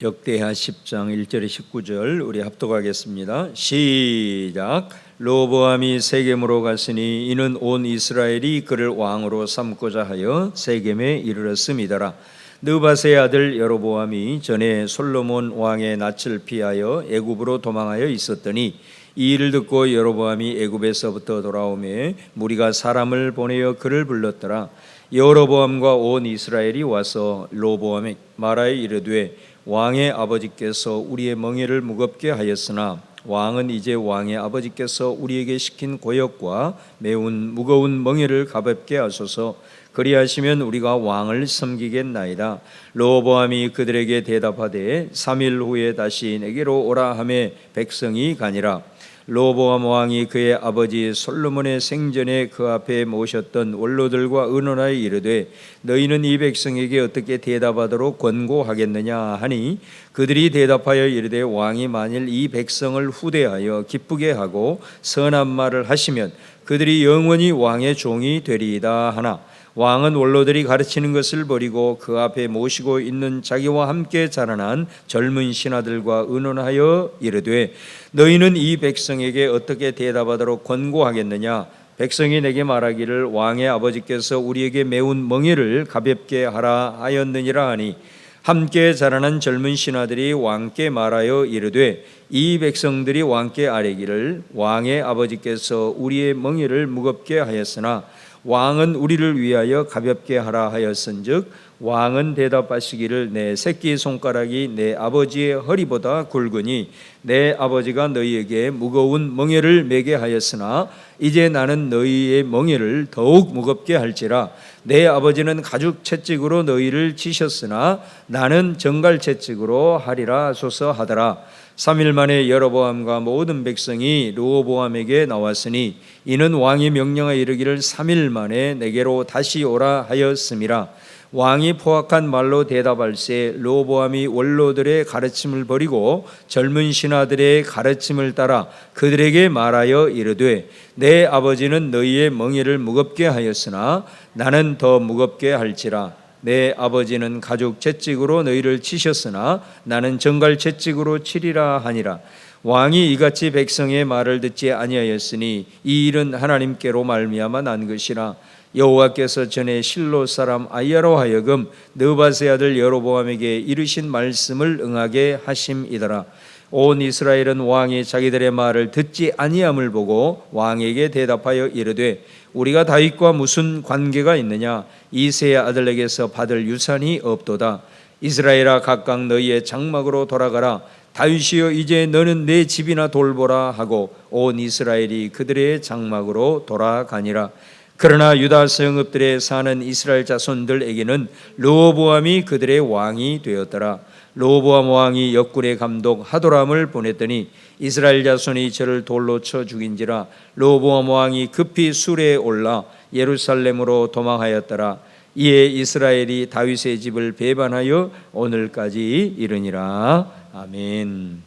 역대하 10장 1절에 19절 우리 합독하겠습니다. 시작. 르호보암이 세겜으로 갔으니 이는 온 이스라엘이 그를 왕으로 삼고자 하여 세겜에 이르렀음이더라. 느밧의 아들 여로보암이 전에 솔로몬 왕의 낯을 피하여 애굽으로 도망하여 있었더니 이 일을 듣고 여로보암이 애굽에서부터 돌아오매 무리가 사람을 보내어 그를 불렀더라. 여로보암과 온 이스라엘이 와서 르호보암에 말하여 이르되 왕의 아버지께서 우리의 멍에를 무겁게 하였으나 왕은 이제 왕의 아버지께서 우리에게 시킨 고역과 매우 무거운 멍에를 가볍게 하소서. 그리하시면 우리가 왕을 섬기겠나이다. 르호보암이 그들에게 대답하되 3일 후에 다시 내게로 오라 하매 백성이 가니라. 르호보암 왕이 그의 아버지 솔로몬의 생전에 그 앞에 모셨던 원로들과 의논하여 이르되 너희는 이 백성에게 어떻게 대답하도록 권고하겠느냐 하니 그들이 대답하여 이르되 왕이 만일 이 백성을 후대하여 기쁘게 하고 선한 말을 하시면 그들이 영원히 왕의 종이 되리이다 하나 왕은 원로들이 가르치는 것을 버리고 그 앞에 모시고 있는 자기와 함께 자라난 젊은 신하들과 의논하여 이르되 너희는 이 백성에게 어떻게 대답하도록 권고하겠느냐. 백성이 내게 말하기를 왕의 아버지께서 우리에게 매운 멍에를 가볍게 하라 하였느니라 하니 함께 자라난 젊은 신하들이 왕께 말하여 이르되 이 백성들이 왕께 아뢰기를 왕의 아버지께서 우리의 멍에를 무겁게 하였으나 왕은 우리를 위하여 가볍게 하라 하였은즉 왕은 대답하시기를 내 새끼 손가락이 내 아버지의 허리보다 굵으니 내 아버지가 너희에게 무거운 멍에를 매게 하였으나 이제 나는 너희의 멍에를 더욱 무겁게 할지라. 내 아버지는 가죽 채찍으로 너희를 치셨으나 나는 정갈 채찍으로 하리라 하소서 하더라. 3일 만에 여로보암과 모든 백성이 르호보암에게 나왔으니 이는 왕이 명령하여 이르기를 3일 만에 내게로 다시 오라 하였음이라. 왕이 포악한 말로 대답할세 르호보암이 원로들의 가르침을 버리고 젊은 신하들의 가르침을 따라 그들에게 말하여 이르되 내 아버지는 너희의 멍에를 무겁게 하였으나 나는 더 무겁게 할지라. 내 아버지는 가죽 채찍으로 너희를 치셨으나 나는 정갈 채찍으로 치리라 하니라. 왕이 이같이 백성의 말을 듣지 아니하였으니 이 일은 하나님께로 말미암아 난 것이라. 여호와께서 전에 실로 사람 아히야로 하여금 느밧의 아들 여로보암에게 이르신 말씀을 응하게 하심이더라. 온 이스라엘은 왕이 자기들의 말을 듣지 아니함을 보고 왕에게 대답하여 이르되 우리가 다윗과 무슨 관계가 있느냐. 이새의 아들에게서 받을 유산이 없도다. 이스라엘아 각각 너희의 장막으로 돌아가라. 다윗이여 이제 너는 내 집이나 돌보라 하고 온 이스라엘이 그들의 장막으로 돌아가니라. 그러나 유다 성읍들에 사는 이스라엘 자손들에게는 르호보암이 그들의 왕이 되었더라. 르호보암 왕이 옆군의 감독 하도람을 보냈더니 이스라엘 자손이 저를 돌로 쳐 죽인지라. 르호보암 왕이 급히 수레에 올라 예루살렘으로 도망하였더라. 이에 이스라엘이 다윗의 집을 배반하여 오늘까지 이르니라. 아멘.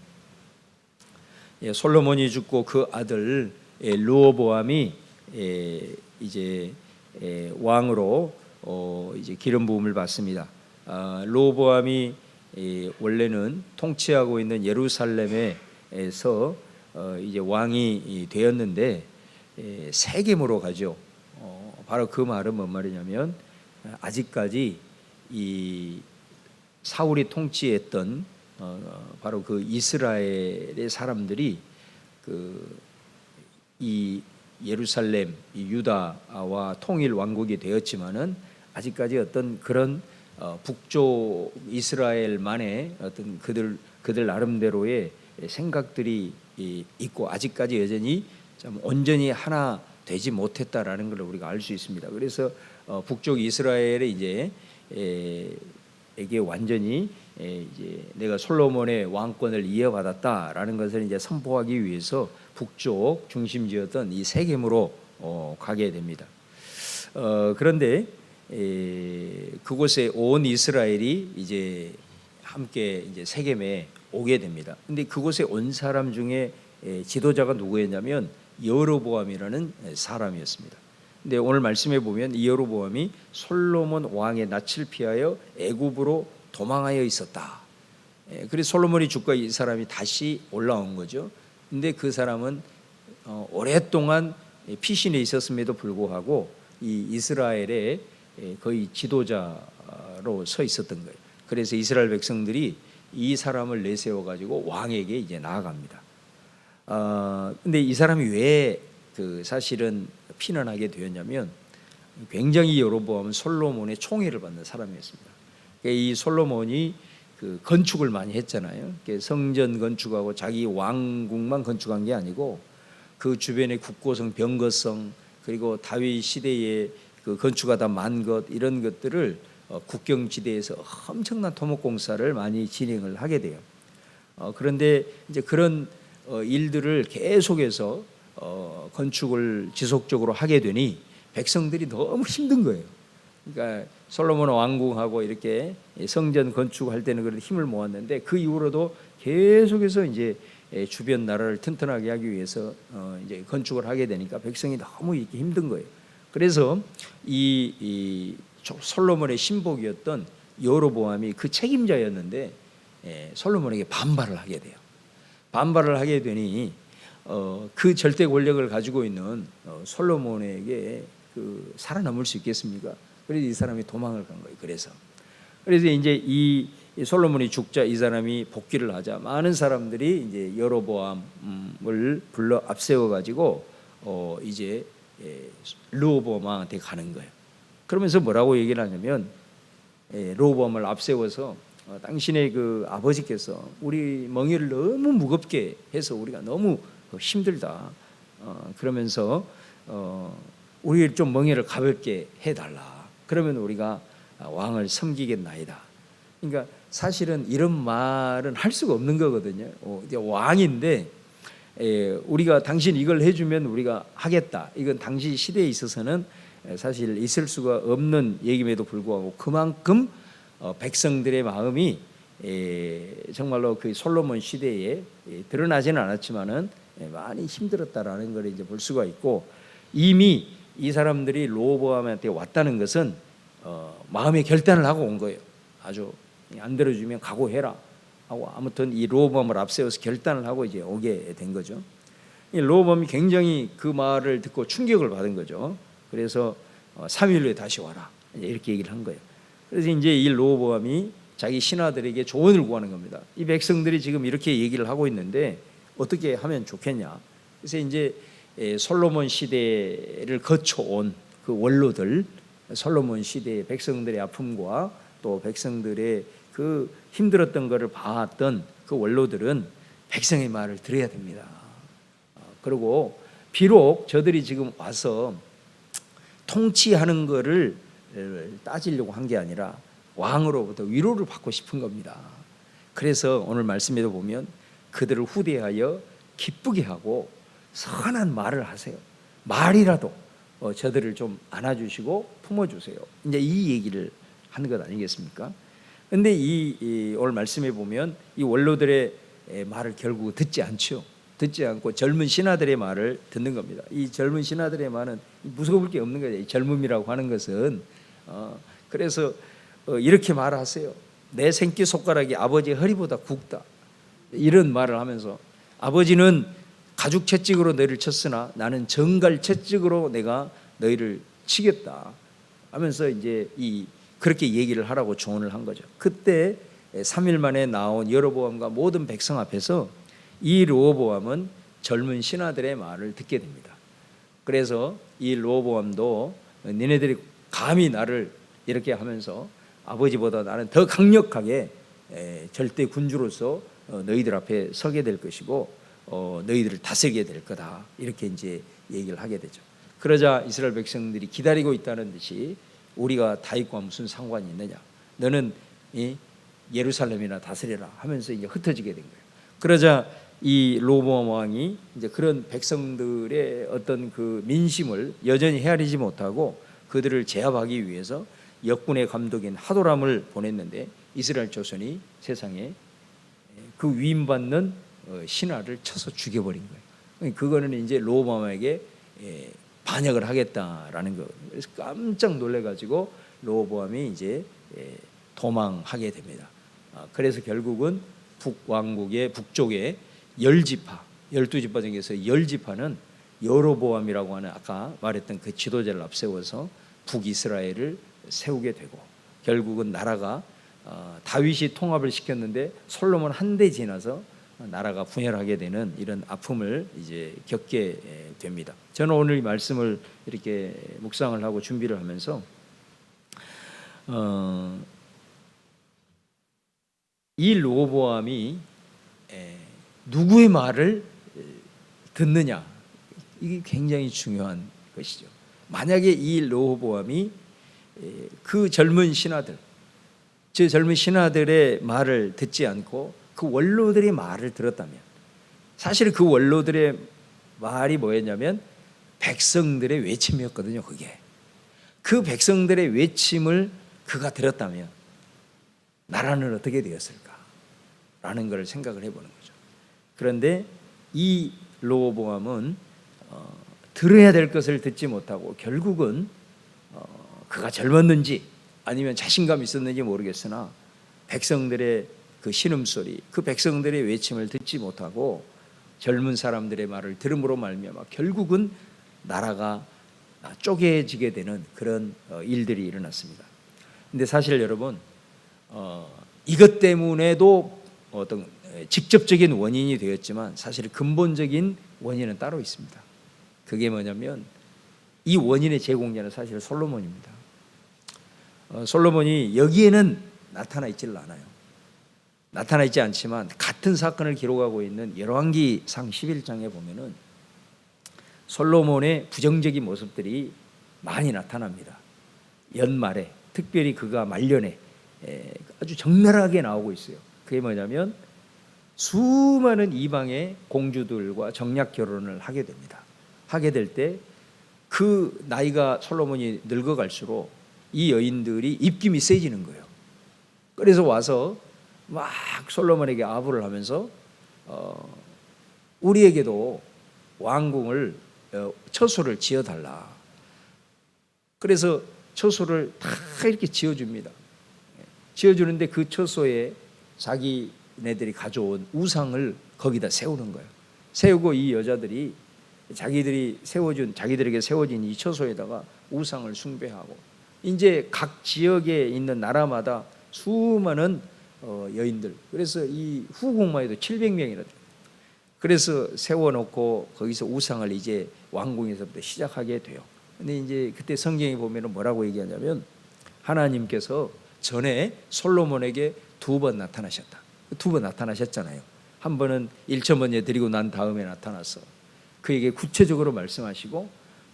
솔로몬이 죽고 그 아들 르호보암이 이제 왕으로 이제 기름 부음을 받습니다. 르호보암이 원래는 통치하고 있는 예루살렘에서 이제 왕이 되었는데 세겜으로 가죠. 바로 그 말은 뭔 말이냐면 아직까지 이 사울이 통치했던 바로 그 이스라엘의 사람들이 이 예루살렘, 유다와 통일 왕국이 되었지만은 아직까지 어떤 그런 북쪽 이스라엘만의 어떤 그들 나름대로의 생각들이 있고 아직까지 여전히 좀 온전히 하나 되지 못했다라는 걸 우리가 알 수 있습니다. 그래서 북쪽 이스라엘에 이제 에게 완전히 이제 내가 솔로몬의 왕권을 이어받았다라는 것을 이제 선포하기 위해서 북쪽 중심지였던 이 세겜으로 가게 됩니다. 그런데 그곳에 온 이스라엘이 이제 함께 이제 세겜에 오게 됩니다. 근데 그곳에 온 사람 중에 지도자가 누구였냐면 여로보암이라는 사람이었습니다. 근데 오늘 말씀해 보면 이 여로보암이 솔로몬 왕의 낯을 피하여 애굽으로 도망하여 있었다. 그래서 솔로몬이 죽고 이 사람이 다시 올라온 거죠. 근데 그 사람은 오랫동안 피신해 있었음에도 불구하고 이 이스라엘의 거의 지도자로 서 있었던 거예요. 그래서 이스라엘 백성들이 이 사람을 내세워 가지고 왕에게 이제 나아갑니다. 근데 이 사람이 왜 사실은 피난하게 되었냐면, 굉장히 여로보암은 솔로몬의 총애를 받는 사람이었습니다. 이 솔로몬이 건축을 많이 했잖아요. 성전 건축하고 자기 왕궁만 건축한 게 아니고 그 주변의 국고성, 병거성, 그리고 다윗 시대에 건축하다 만 것, 이런 것들을 국경지대에서 엄청난 토목공사를 많이 진행을 하게 돼요. 그런데 이제 그런 일들을 계속해서 건축을 지속적으로 하게 되니 백성들이 너무 힘든 거예요. 그러니까 솔로몬 왕궁하고 이렇게 성전 건축할 때는 그래도 힘을 모았는데, 그 이후로도 계속해서 이제 주변 나라를 튼튼하게 하기 위해서 이제 건축을 하게 되니까 백성이 너무 이렇게 힘든 거예요. 그래서 이 솔로몬의 신복이었던 여로보암이 그 책임자였는데 솔로몬에게 반발을 하게 돼요. 반발을 하게 되니 그 절대 권력을 가지고 있는 솔로몬에게 살아남을 수 있겠습니까? 그래서 이 사람이 도망을 간 거예요. 그래서 이제 이 솔로몬이 죽자 이 사람이 복귀를 하자 많은 사람들이 이제 여로보암을 불러 앞세워 가지고 이제 르호보암 왕한테 가는 거예요. 그러면서 뭐라고 얘기를 하냐면, 르호보암을 앞세워서 당신의 그 아버지께서 우리 멍에를 너무 무겁게 해서 우리가 너무 힘들다. 그러면서 우리 좀 멍에를 가볍게 해달라. 그러면 우리가 왕을 섬기겠나이다. 그러니까 사실은 이런 말은 할 수가 없는 거거든요. 이제 왕인데 우리가 당신 이걸 해주면 우리가 하겠다. 이건 당시 시대에 있어서는 사실 있을 수가 없는 얘기임에도 불구하고 그만큼 백성들의 마음이 정말로 그 솔로몬 시대에 드러나지는 않았지만은 많이 힘들었다라는 걸 이제 볼 수가 있고, 이미 이 사람들이 르호보암한테 왔다는 것은 마음의 결단을 하고 온 거예요. 아주 안 들어주면 각오해라 하고, 아무튼 이 르호보암을 앞세워서 결단을 하고 이제 오게 된 거죠. 이 르호보암이 굉장히 그 말을 듣고 충격을 받은 거죠. 그래서 3일 후에 다시 와라 이렇게 얘기를 한 거예요. 그래서 이제 이 르호보암이 자기 신하들에게 조언을 구하는 겁니다. 이 백성들이 지금 이렇게 얘기를 하고 있는데 어떻게 하면 좋겠냐. 그래서 이제 솔로몬 시대를 거쳐온 그 원로들, 솔로몬 시대의 백성들의 아픔과 또 백성들의 그 힘들었던 것을 봐왔던 그 원로들은 백성의 말을 들어야 됩니다. 그리고 비록 저들이 지금 와서 통치하는 것을 따지려고 한 게 아니라 왕으로부터 위로를 받고 싶은 겁니다. 그래서 오늘 말씀에도 보면 그들을 후대하여 기쁘게 하고 선한 말을 하세요. 말이라도 저들을 좀 안아주시고 품어주세요. 이제 이 얘기를 하는 것 아니겠습니까? 근데 이 오늘 말씀에 보면 이 원로들의 말을 결국 듣지 않죠. 듣지 않고 젊은 신하들의 말을 듣는 겁니다. 이 젊은 신하들의 말은 무서울 게 없는 거예요. 이 젊음이라고 하는 것은 그래서 이렇게 말하세요. 내 생기손가락이 아버지의 허리보다 굵다. 이런 말을 하면서 아버지는 가죽 채찍으로 너희를 쳤으나 나는 정갈 채찍으로 내가 너희를 치겠다 하면서 이제 그렇게 얘기를 하라고 조언을 한 거죠. 그때 3일 만에 나온 여로보암과 모든 백성 앞에서 이 르호보암은 젊은 신하들의 말을 듣게 됩니다. 그래서 이 르호보암도 니네들이 감히 나를 이렇게 하면서 아버지보다 나는 더 강력하게 절대 군주로서 너희들 앞에 서게 될 것이고 너희들을 다스리게 될 거다 이렇게 이제 얘기를 하게 되죠. 그러자 이스라엘 백성들이 기다리고 있다는 듯이 우리가 다윗과 무슨 상관이 있느냐, 너는 예루살렘이나 다스려라 하면서 이제 흩어지게 된 거예요. 그러자 이 르호보암 왕이 이제 그런 백성들의 어떤 그 민심을 여전히 헤아리지 못하고 그들을 제압하기 위해서 역군의 감독인 하도람을 보냈는데 이스라엘 조선이 세상에 그 위임받는 신하를 쳐서 죽여버린 거예요. 그거는 이제 르호보암에게 반역을 하겠다라는 거. 그래서 깜짝 놀래가지고 르호보암이 이제 도망하게 됩니다. 그래서 결국은 북왕국의 북쪽에 10지파, 12지파 중에서 10지파는 여로보암이라고 하는 아까 말했던 그 지도자를 앞세워서 북이스라엘을 세우게 되고, 결국은 나라가 다윗이 통합을 시켰는데 솔로몬 한 대 지나서 나라가 분열하게 되는 이런 아픔을 이제 겪게 됩니다. 저는 오늘 이 말씀을 이렇게 묵상을 하고 준비를 하면서 이 르호보암이 누구의 말을 듣느냐, 이게 굉장히 중요한 것이죠. 만약에 이 르호보암이 그 젊은 신하들, 저 젊은 신하들의 말을 듣지 않고 그 원로들의 말을 들었다면, 사실 그 원로들의 말이 뭐였냐면 백성들의 외침이었거든요. 그게 그 백성들의 외침을 그가 들었다면 나라는 어떻게 되었을까 라는 걸 생각을 해보는 거죠. 그런데 이 르호보암은 들어야 될 것을 듣지 못하고 결국은 그가 젊었는지 아니면 자신감이 있었는지 모르겠으나 백성들의 그 신음소리, 그 백성들의 외침을 듣지 못하고 젊은 사람들의 말을 들음으로 말미암아 결국은 나라가 쪼개지게 되는 그런 일들이 일어났습니다. 근데 사실 여러분, 이것 때문에도 어떤 직접적인 원인이 되었지만 사실 근본적인 원인은 따로 있습니다. 그게 뭐냐면 이 원인의 제공자는 사실 솔로몬입니다. 솔로몬이 여기에는 나타나 있질 않아요. 나타나 있지 않지만 같은 사건을 기록하고 있는 열왕기상 11장에 보면은 솔로몬의 부정적인 모습들이 많이 나타납니다. 연말에, 특별히 그가 말년에 아주 적나라하게 나오고 있어요. 그게 뭐냐면 수많은 이방의 공주들과 정략 결혼을 하게 됩니다. 하게 될 때 그 나이가 솔로몬이 늙어갈수록 이 여인들이 입김이 세지는 거예요. 그래서 와서 막 솔로몬에게 아부를 하면서 우리에게도 왕궁을 처소를 지어달라. 그래서 처소를 다 이렇게 지어줍니다. 지어주는데 그 처소에 자기네들이 가져온 우상을 거기다 세우는 거예요. 세우고 이 여자들이 자기들에게 세워진 이 처소에다가 우상을 숭배하고, 이제 각 지역에 있는 나라마다 수많은 여인들, 그래서 이 후궁만 해도 700명이나 돼요. 그래서 세워놓고 거기서 우상을 이제 왕궁에서부터 시작하게 돼요. 근데 이제 그때 성경에 보면은 뭐라고 얘기하냐면 하나님께서 전에 솔로몬에게 2번 나타나셨다. 2번 나타나셨잖아요. 한 번은 1,000번 드리고 난 다음에 나타나서 그에게 구체적으로 말씀하시고,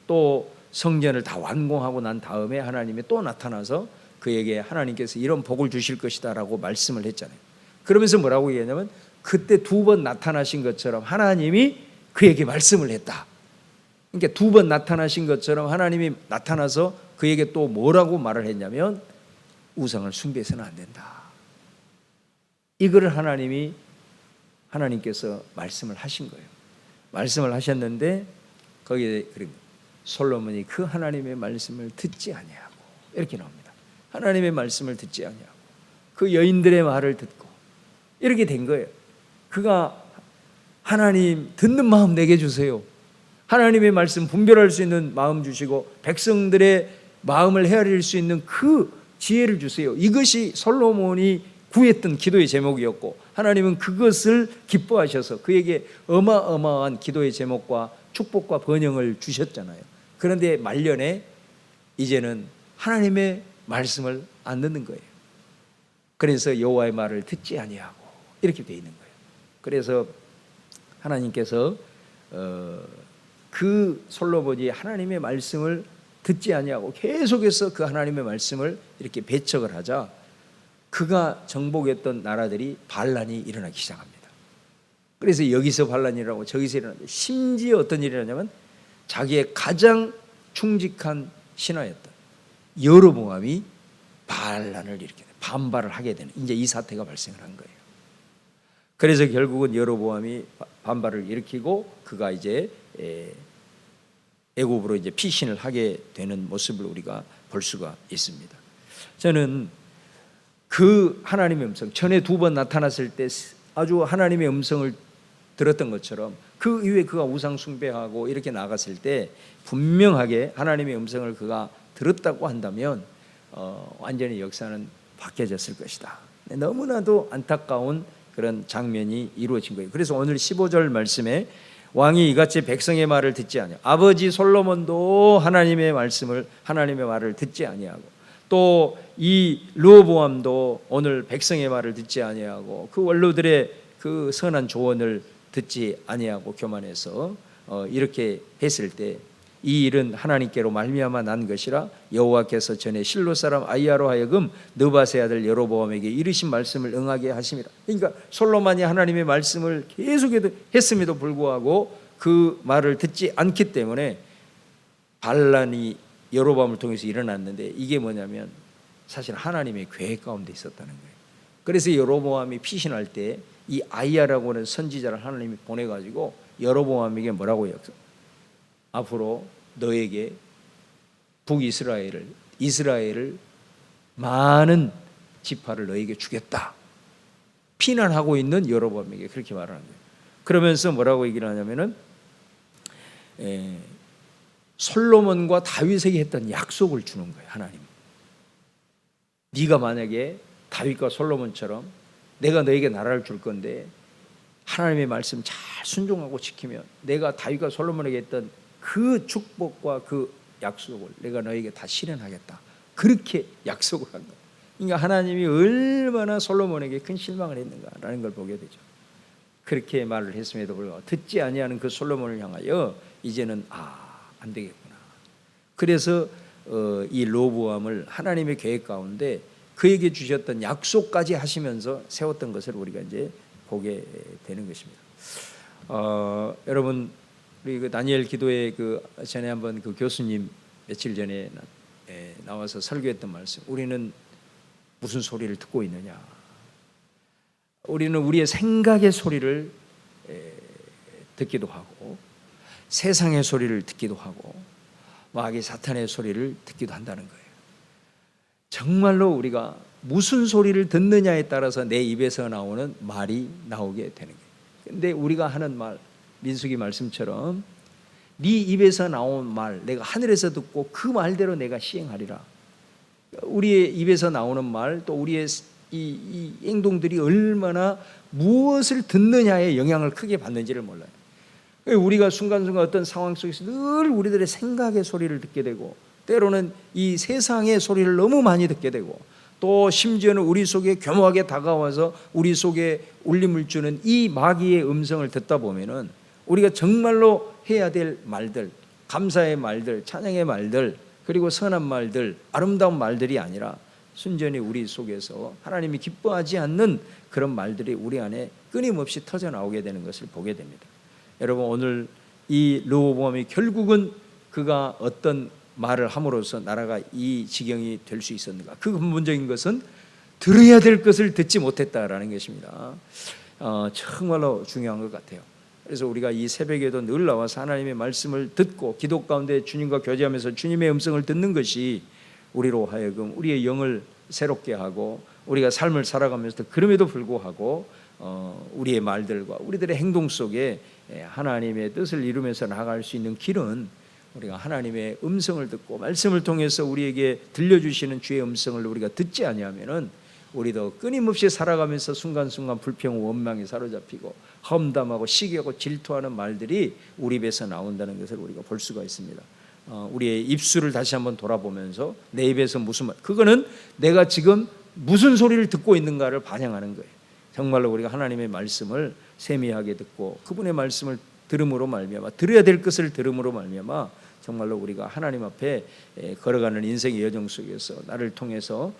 또 성전을 다 완공하고 난 다음에 하나님이 또 나타나서 그에게 하나님께서 이런 복을 주실 것이다 라고 말씀을 했잖아요. 그러면서 뭐라고 얘기하냐면 그때 2번 나타나신 것처럼 하나님이 그에게 말씀을 했다. 그러니까 2번 나타나신 것처럼 하나님이 나타나서 그에게 또 뭐라고 말을 했냐면 우상을 숭배해서는 안 된다. 이거를 하나님께서 말씀을 하신 거예요. 말씀을 하셨는데 거기에 솔로몬이 그 하나님의 말씀을 듣지 아니하고, 이렇게 나옵니다. 하나님의 말씀을 듣지 아니하고 그 여인들의 말을 듣고 이렇게 된 거예요. 그가 하나님 듣는 마음 내게 주세요. 하나님의 말씀 분별할 수 있는 마음 주시고 백성들의 마음을 헤아릴 수 있는 그 지혜를 주세요. 이것이 솔로몬이 구했던 기도의 제목이었고, 하나님은 그것을 기뻐하셔서 그에게 어마어마한 기도의 제목과 축복과 번영을 주셨잖아요. 그런데 말년에 이제는 하나님의 말씀을 안 듣는 거예요. 그래서 여호와의 말을 듣지 아니하고 이렇게 돼 있는 거예요. 그래서 하나님께서 그 솔로몬이 하나님의 말씀을 듣지 아니하고 계속해서 그 하나님의 말씀을 이렇게 배척을 하자 그가 정복했던 나라들이 반란이 일어나기 시작합니다. 그래서 여기서 반란이 일어나고 저기서 일어나는데, 심지어 어떤 일이 일어나냐면 자기의 가장 충직한 신하였던 여로보암이 반란을 일으키는, 반발을 하게 되는 이제 이 사태가 발생을 한 거예요. 그래서 결국은 여로보암이 반발을 일으키고 그가 이제 애굽으로 이제 피신을 하게 되는 모습을 우리가 볼 수가 있습니다. 저는 그 하나님의 음성, 전에 2번 나타났을 때 아주 하나님의 음성을 들었던 것처럼 그 이후에 그가 우상 숭배하고 이렇게 나갔을 때 분명하게 하나님의 음성을 그가 들었다고 한다면 완전히 역사는 바뀌어졌을 것이다. 너무나도 안타까운 그런 장면이 이루어진 거예요. 그래서 오늘 15절 말씀에 왕이 이같이 백성의 말을 듣지 아니하고, 아버지 솔로몬도 하나님의 말을 듣지 아니하고, 또 이 르호보암도 오늘 백성의 말을 듣지 아니하고 그 원로들의 그 선한 조언을 듣지 아니하고 교만해서 이렇게 했을 때 이 일은 하나님께로 말미암아 난 것이라 여호와께서 전에 실로 사람 아히야로 하여금 느밧의 아들 여로보암에게 이르신 말씀을 응하게 하심이라. 그러니까 솔로몬이 하나님의 말씀을 계속해도 했음에도 불구하고 그 말을 듣지 않기 때문에 반란이 여로보암을 통해서 일어났는데, 이게 뭐냐면 사실 하나님의 계획 가운데 있었다는 거예요. 그래서 여로보암이 피신할 때 이 아히야라고 하는 선지자를 하나님이 보내가지고 여로보암에게 뭐라고 해요? 앞으로 너에게 이스라엘을 많은 지파를 너에게 주겠다. 피난하고 있는 여로보암에게 그렇게 말하는 거예요. 그러면서 뭐라고 얘기를 하냐면은 솔로몬과 다윗에게 했던 약속을 주는 거예요. 하나님, 네가 만약에 다윗과 솔로몬처럼 내가 너에게 나라를 줄 건데 하나님의 말씀 잘 순종하고 지키면 내가 다윗과 솔로몬에게 했던 그 축복과 그 약속을 내가 너에게 다 실현하겠다. 그렇게 약속을 한 거예요. 그러니까 하나님이 얼마나 솔로몬에게 큰 실망을 했는가라는 걸 보게 되죠. 그렇게 말을 했음에도 불구하고 듣지 아니하는 그 솔로몬을 향하여 이제는 안 되겠구나. 그래서 이 르호보암을 하나님의 계획 가운데 그에게 주셨던 약속까지 하시면서 세웠던 것을 우리가 이제 보게 되는 것입니다. 여러분, 우리 그 다니엘 기도회 그 전에 한번 그 교수님 며칠 전에 나와서 설교했던 말씀, 우리는 무슨 소리를 듣고 있느냐? 우리는 우리의 생각의 소리를 듣기도 하고 세상의 소리를 듣기도 하고 마귀 사탄의 소리를 듣기도 한다는 거예요. 정말로 우리가 무슨 소리를 듣느냐에 따라서 내 입에서 나오는 말이 나오게 되는 거예요. 근데 우리가 하는 말, 민수기 말씀처럼 네 입에서 나온 말 내가 하늘에서 듣고 그 말대로 내가 시행하리라. 우리의 입에서 나오는 말, 또 우리의 이 행동들이 얼마나 무엇을 듣느냐에 영향을 크게 받는지를 몰라요. 우리가 순간순간 어떤 상황 속에서 늘 우리들의 생각의 소리를 듣게 되고, 때로는 이 세상의 소리를 너무 많이 듣게 되고, 또 심지어는 우리 속에 교묘하게 다가와서 우리 속에 울림을 주는 이 마귀의 음성을 듣다 보면은 우리가 정말로 해야 될 말들, 감사의 말들, 찬양의 말들, 그리고 선한 말들, 아름다운 말들이 아니라 순전히 우리 속에서 하나님이 기뻐하지 않는 그런 말들이 우리 안에 끊임없이 터져 나오게 되는 것을 보게 됩니다. 여러분, 오늘 이 르호보암이 결국은 그가 어떤 말을 함으로써 나라가 이 지경이 될 수 있었는가? 그 근본적인 것은 들어야 될 것을 듣지 못했다라는 것입니다. 정말로 중요한 것 같아요. 그래서 우리가 이 새벽에도 늘 나와서 하나님의 말씀을 듣고 기도 가운데 주님과 교제하면서 주님의 음성을 듣는 것이 우리로 하여금 우리의 영을 새롭게 하고 우리가 삶을 살아가면서 그럼에도 불구하고 우리의 말들과 우리들의 행동 속에 하나님의 뜻을 이루면서 나아갈 수 있는 길은 우리가 하나님의 음성을 듣고 말씀을 통해서 우리에게 들려주시는 주의 음성을 우리가 듣지 아니하면은 우리도 끊임없이 살아가면서 순간순간 불평, 원망에 사로잡히고 험담하고 시기하고 질투하는 말들이 우리 입에서 나온다는 것을 우리가 볼 수가 있습니다. 우리의 입술을 다시 한번 돌아보면서 내 입에서 무슨 말, 그거는 내가 지금 무슨 소리를 듣고 있는가를 반영하는 거예요. 정말로 우리가 하나님의 말씀을 세미하게 듣고 그분의 말씀을 들음으로 말미암아, 들어야 될 것을 들음으로 말미암아 정말로 우리가 하나님 앞에 걸어가는 인생의 여정 속에서 나를 통해서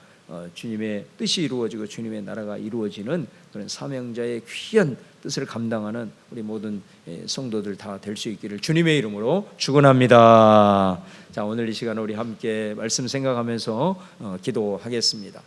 주님의 뜻이 이루어지고 주님의 나라가 이루어지는 그런 사명자의 귀한 뜻을 감당하는 우리 모든 성도들 다 될 수 있기를 주님의 이름으로 축원합니다. 자, 오늘 이 시간 우리 함께 말씀 생각하면서 기도하겠습니다.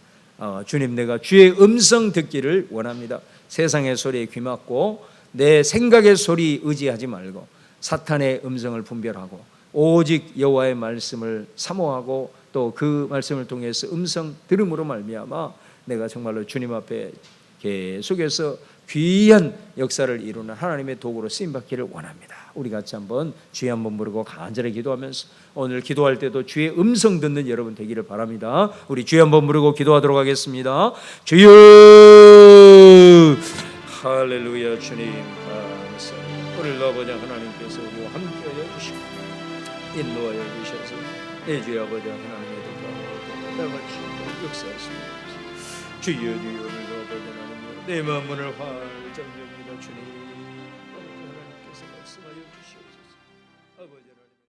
주님, 내가 주의 음성 듣기를 원합니다. 세상의 소리에 귀막고 내 생각의 소리 의지하지 말고 사탄의 음성을 분별하고 오직 여호와의 말씀을 사모하고 또 그 말씀을 통해서 음성 들음으로 말미암아 내가 정말로 주님 앞에 계속해서 귀한 역사를 이루는 하나님의 도구로 쓰임받기를 원합니다. 우리 같이 한번 주여 한번 부르고 간절히 기도하면서 오늘 기도할 때도 주의 음성 듣는 여러분 되기를 바랍니다. 우리 주여 한번 부르고 기도하도록 하겠습니다. 주여, 할렐루야. 주님 감사합니다. 오늘 아버지 하나님께서 우리와 함께하여 주시고 인도하여 주셔서 내 주의 아버지 하나님의 뜻과 나같이 역사하십니다. 주여 주여 오늘도 아버지 하나님 내 마음문을 활짝 여니다 주님.